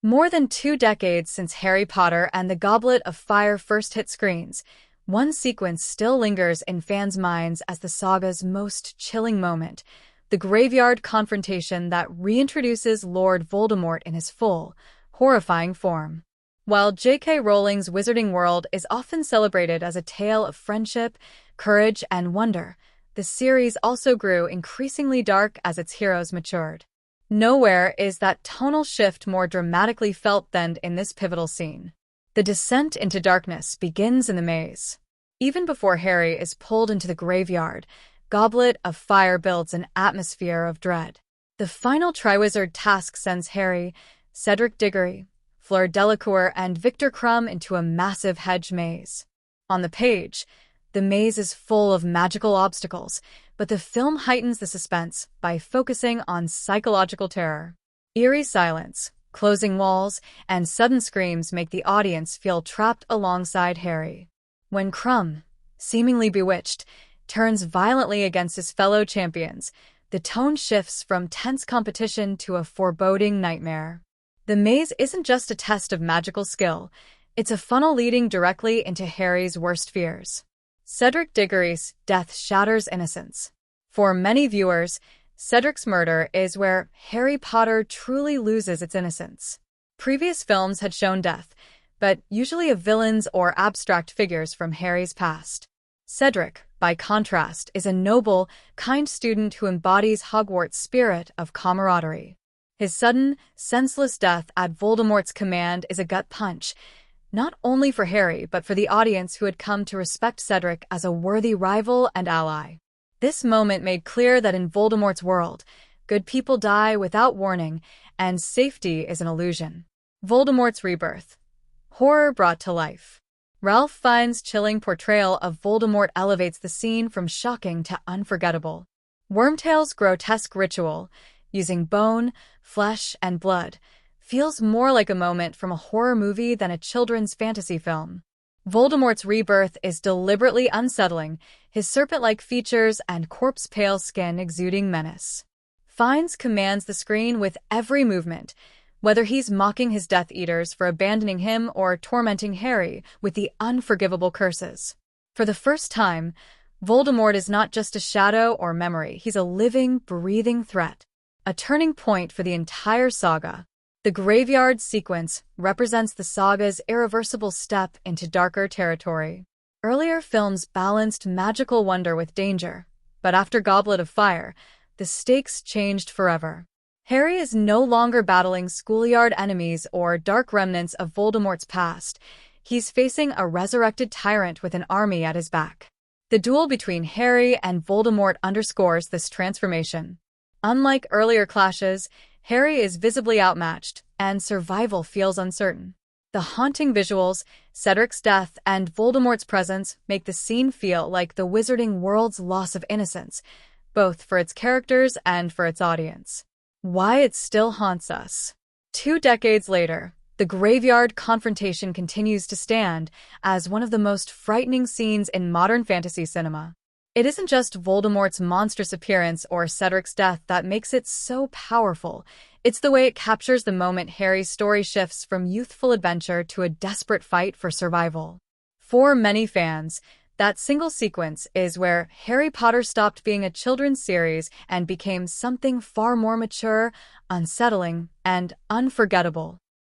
More than 2 decades since Harry Potter and the Goblet of Fire first hit screens, one sequence still lingers in fans' minds as the saga's most chilling moment: the graveyard confrontation that reintroduces Lord Voldemort in his full, horrifying form. While J.K. Rowling's Wizarding World is often celebrated as a tale of friendship, courage, and wonder, the series also grew increasingly dark as its heroes matured. Nowhere is that tonal shift more dramatically felt than in this pivotal scene. The descent into darkness begins in the maze. Even before Harry is pulled into the graveyard, Goblet of Fire builds an atmosphere of dread. The final Triwizard task sends Harry, Cedric Diggory, Fleur Delacour, and Victor Crumb into a massive hedge maze. On the page, the maze is full of magical obstacles, but the film heightens the suspense by focusing on psychological terror. Eerie silence, closing walls, and sudden screams make the audience feel trapped alongside Harry. When Crumb, seemingly bewitched, turns violently against his fellow champions, the tone shifts from tense competition to a foreboding nightmare. The maze isn't just a test of magical skill, it's a funnel leading directly into Harry's worst fears. Cedric Diggory's death shatters innocence. For many viewers, Cedric's murder is where Harry Potter truly loses its innocence. Previous films had shown death, but usually of villains or abstract figures from Harry's past. Cedric, by contrast, is a noble, kind student who embodies Hogwarts' spirit of camaraderie. His sudden, senseless death at Voldemort's command is a gut punch, not only for Harry but for the audience who had come to respect Cedric as a worthy rival and ally. This moment made clear that in Voldemort's world, good people die without warning, and safety is an illusion. Voldemort's rebirth. Horror brought to life. Ralph Fiennes' chilling portrayal of Voldemort elevates the scene from shocking to unforgettable. Wormtail's grotesque ritual, using bone, flesh, and blood, feels more like a moment from a horror movie than a children's fantasy film. Voldemort's rebirth is deliberately unsettling, his serpent-like features and corpse-pale skin exuding menace. Fiennes commands the screen with every movement, whether he's mocking his Death Eaters for abandoning him or tormenting Harry with the unforgivable curses. For the first time, Voldemort is not just a shadow or memory, he's a living, breathing threat. A turning point for the entire saga. The graveyard sequence represents the saga's irreversible step into darker territory. Earlier films balanced magical wonder with danger, but after Goblet of Fire, the stakes changed forever. Harry is no longer battling schoolyard enemies or dark remnants of Voldemort's past. He's facing a resurrected tyrant with an army at his back. The duel between Harry and Voldemort underscores this transformation. Unlike earlier clashes, Harry is visibly outmatched, and survival feels uncertain. The haunting visuals, Cedric's death, and Voldemort's presence make the scene feel like the Wizarding World's loss of innocence, both for its characters and for its audience. Why it still haunts us. 2 decades later, the graveyard confrontation continues to stand as one of the most frightening scenes in modern fantasy cinema. It isn't just Voldemort's monstrous appearance or Cedric's death that makes it so powerful. It's the way it captures the moment Harry's story shifts from youthful adventure to a desperate fight for survival. For many fans, that single sequence is where Harry Potter stopped being a children's series and became something far more mature, unsettling, and unforgettable.